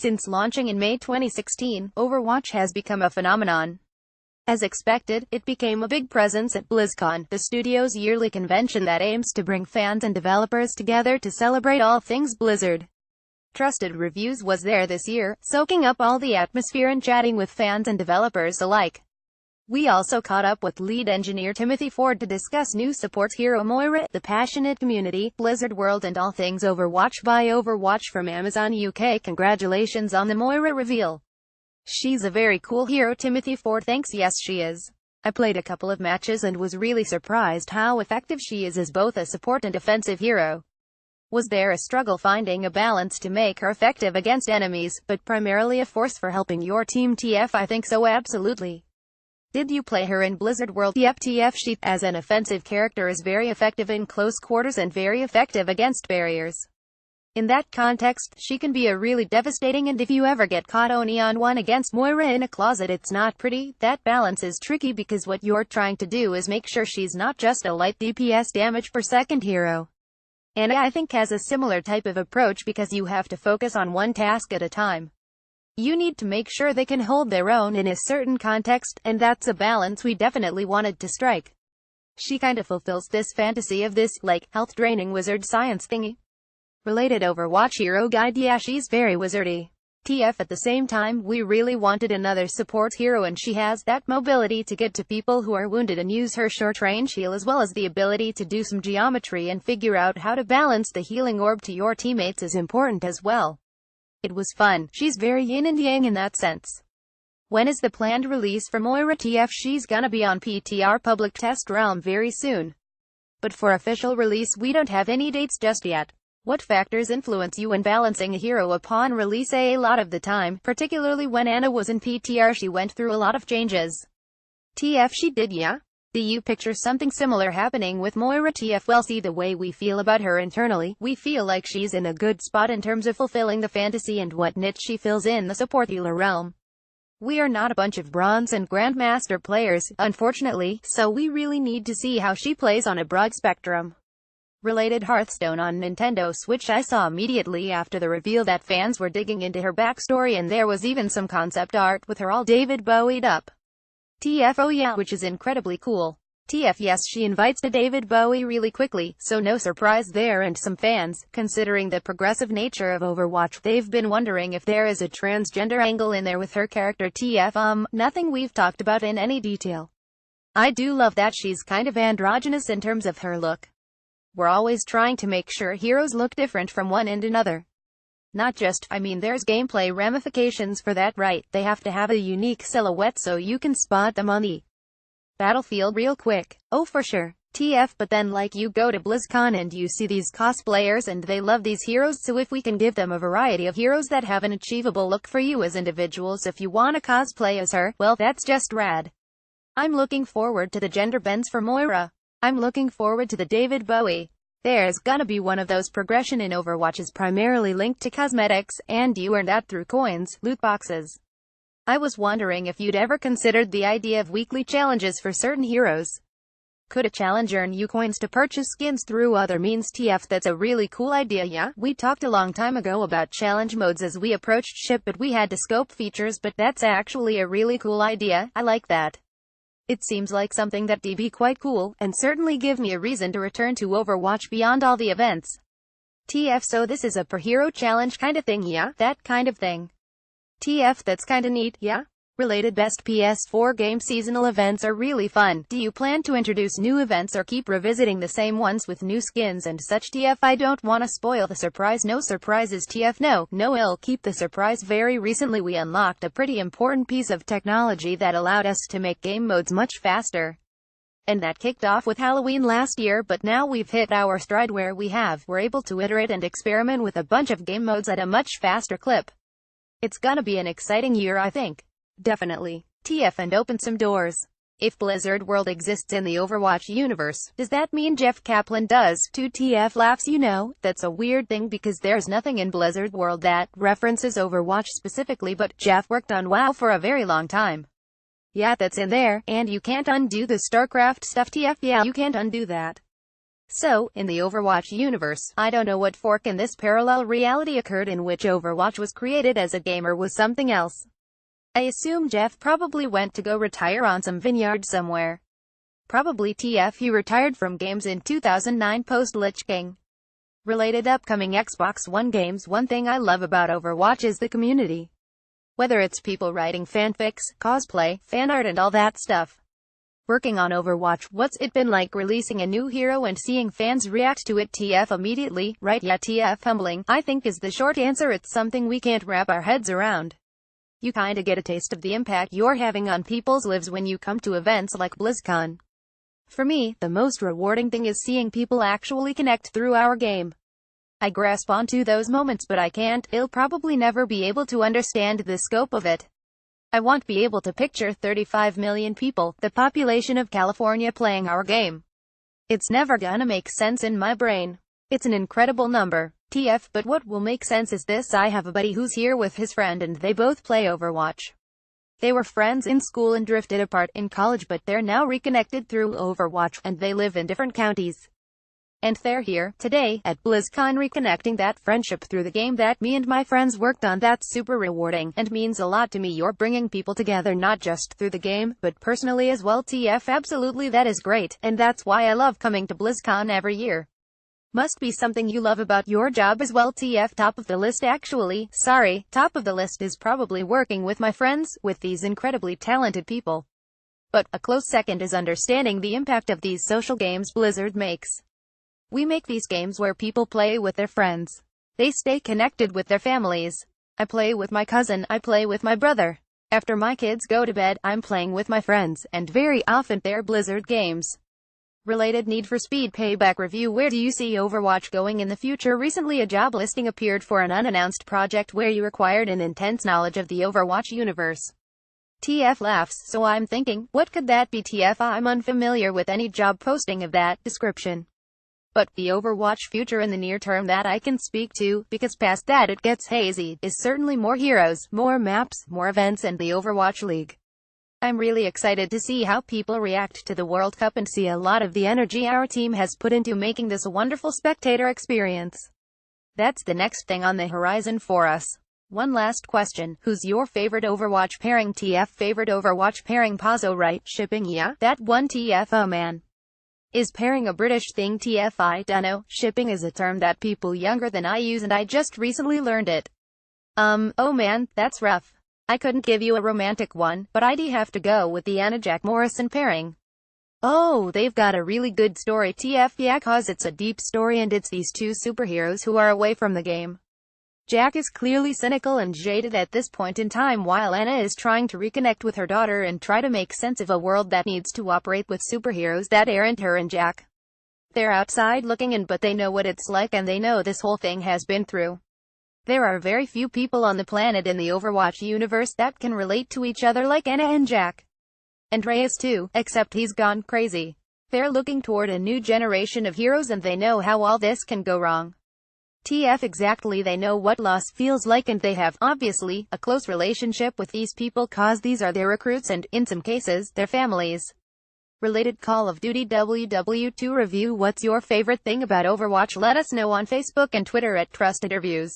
Since launching in May 2016, Overwatch has become a phenomenon. As expected, it became a big presence at BlizzCon, the studio's yearly convention that aims to bring fans and developers together to celebrate all things Blizzard. Trusted Reviews was there this year, soaking up all the atmosphere and chatting with fans and developers alike. We also caught up with lead engineer Timothy Ford to discuss new support hero Moira, the passionate community, Blizzard World and all things Overwatch. By Overwatch from Amazon UK. Congratulations on the Moira reveal. She's a very cool hero. Timothy Ford thanks. Yes, she is. I played a couple of matches and was really surprised how effective she is as both a support and offensive hero. Was there a struggle finding a balance to make her effective against enemies, but primarily a force for helping your team? TF I think so, absolutely. Did you play her in Blizzard World? Yep. TF she, as an offensive character, is very effective in close quarters and very effective against barriers. In that context, she can be a really devastating, and if you ever get caught only on one against Moira in a closet, it's not pretty. That balance is tricky because what you're trying to do is make sure she's not just a light DPS damage per second hero. And I think has a similar type of approach because you have to focus on one task at a time. You need to make sure they can hold their own in a certain context, and that's a balance we definitely wanted to strike. She kinda fulfills this fantasy of this, like, health-draining wizard science thingy. Related Overwatch hero guide. Yeah, she's very wizardy. TF at the same time, we really wanted another support hero, and she has that mobility to get to people who are wounded and use her short-range heal, as well as the ability to do some geometry and figure out how to balance the healing orb to your teammates is important as well. It was fun. She's very yin and yang in that sense. When is the planned release for Moira? TF she's gonna be on PTR public test realm very soon. But for official release we don't have any dates just yet. What factors influence you in balancing a hero upon release? A lot of the time, particularly when Anna was in PTR, she went through a lot of changes. TF she did. Yeah? Do you picture something similar happening with Moira? TF well, see, the way we feel about her internally, we feel like she's in a good spot in terms of fulfilling the fantasy and what niche she fills in the support healer realm. We are not a bunch of bronze and grandmaster players, unfortunately, so we really need to see how she plays on a broad spectrum. Related Hearthstone on Nintendo Switch. I saw immediately after the reveal that fans were digging into her backstory, and there was even some concept art with her all David Bowie'd up. TF oh yeah, which is incredibly cool. TF yes, she invites to David Bowie really quickly, so no surprise there, and some fans, considering the progressive nature of Overwatch, they've been wondering if there is a transgender angle in there with her character. TF nothing we've talked about in any detail. I do love that she's kind of androgynous in terms of her look. We're always trying to make sure heroes look different from one and another. Not just, I mean, there's gameplay ramifications for that, right? They have to have a unique silhouette so you can spot them on the battlefield real quick. Oh, for sure. TF but then, like, you go to BlizzCon and you see these cosplayers and they love these heroes, so if we can give them a variety of heroes that have an achievable look for you as individuals, if you want to cosplay as her, well, that's just rad. I'm looking forward to the gender bends for Moira. I'm looking forward to the David Bowie. There's gonna be one of those progression in Overwatch is primarily linked to cosmetics, and you earn that through coins, loot boxes. I was wondering if you'd ever considered the idea of weekly challenges for certain heroes. Could a challenge earn you coins to purchase skins through other means? TF that's a really cool idea. Yeah, we talked a long time ago about challenge modes as we approached ship, but we had to scope features, but that's actually a really cool idea. I like that. It seems like something that'd be quite cool, and certainly give me a reason to return to Overwatch beyond all the events. TF so this is a per hero challenge kinda thing? Yeah, that kind of thing. TF that's kinda neat. Yeah? Related best PS4 game seasonal events are really fun. Do you plan to introduce new events or keep revisiting the same ones with new skins and such? TF I don't wanna spoil the surprise. No surprises. TF no I'll keep the surprise. Very recently we unlocked a pretty important piece of technology that allowed us to make game modes much faster. And that kicked off with Halloween last year, but now we've hit our stride where we're able to iterate and experiment with a bunch of game modes at a much faster clip. It's gonna be an exciting year, I think. Definitely. TF and open some doors. If Blizzard World exists in the Overwatch universe, does that mean Jeff Kaplan does too? TF laughs. You know, that's a weird thing because there's nothing in Blizzard World that references Overwatch specifically, but Jeff worked on WoW for a very long time. Yeah, that's in there, and you can't undo the StarCraft stuff. TF yeah, you can't undo that. So, in the Overwatch universe, I don't know what fork in this parallel reality occurred in which Overwatch was created as a game or was something else. I assume Jeff probably went to go retire on some vineyard somewhere. Probably TF he retired from games in 2009 post-Lich King. Related upcoming Xbox One games. One thing I love about Overwatch is the community. Whether it's people writing fanfics, cosplay, fan art and all that stuff. Working on Overwatch, what's it been like releasing a new hero and seeing fans react to it? TF immediately, right? Yeah, TF humbling, I think is the short answer. It's something we can't wrap our heads around. You kinda get a taste of the impact you're having on people's lives when you come to events like BlizzCon. For me, the most rewarding thing is seeing people actually connect through our game. I grasp onto those moments but I'll probably never be able to understand the scope of it. I won't be able to picture 35 million people, the population of California, playing our game. It's never gonna make sense in my brain. It's an incredible number. TF, but what will make sense is this: I have a buddy who's here with his friend and they both play Overwatch. They were friends in school and drifted apart in college, but they're now reconnected through Overwatch, and they live in different counties. And they're here, today, at BlizzCon reconnecting that friendship through the game that me and my friends worked on. That's super rewarding, and means a lot to me. You're bringing people together not just through the game, but personally as well. TF, absolutely, that is great, and that's why I love coming to BlizzCon every year. Must be something you love about your job as well. TF, top of the list actually. Sorry, top of the list is probably working with my friends, with these incredibly talented people. But a close second is understanding the impact of these social games Blizzard makes. We make these games where people play with their friends. They stay connected with their families. I play with my cousin, I play with my brother. After my kids go to bed, I'm playing with my friends, and very often they're Blizzard games. Related Need for Speed Payback review. Where do you see Overwatch going in the future? Recently a job listing appeared for an unannounced project where you required an intense knowledge of the Overwatch universe. TF laughs, so I'm thinking, what could that be? TF, I'm unfamiliar with any job posting of that description. But the Overwatch future in the near term that I can speak to, because past that it gets hazy, is certainly more heroes, more maps, more events, and the Overwatch League. I'm really excited to see how people react to the World Cup and see a lot of the energy our team has put into making this a wonderful spectator experience. That's the next thing on the horizon for us. One last question, who's your favorite Overwatch pairing? TF, favorite Overwatch pairing? Pazzo, right? Shipping, yeah? That one. TF, oh man. Is pairing a British thing? TF, I dunno. Shipping is a term that people younger than I use and I just recently learned it. Oh man, that's rough. I couldn't give you a romantic one, but I'd have to go with the Anna-Jack Morrison pairing. Oh, they've got a really good story. TF, yeah, cause it's a deep story and it's these two superheroes who are away from the game. Jack is clearly cynical and jaded at this point in time, while Anna is trying to reconnect with her daughter and try to make sense of a world that needs to operate with superheroes that aren't her and Jack. They're outside looking in, but they know what it's like and they know this whole thing has been through. There are very few people on the planet in the Overwatch universe that can relate to each other like Anna and Jack. And Reyes too, except he's gone crazy. They're looking toward a new generation of heroes and they know how all this can go wrong. TF, exactly, they know what loss feels like and they have, obviously, a close relationship with these people cause these are their recruits and, in some cases, their families. Related Call of Duty WW2 review. What's your favorite thing about Overwatch? Let us know on Facebook and Twitter at Trusted Reviews.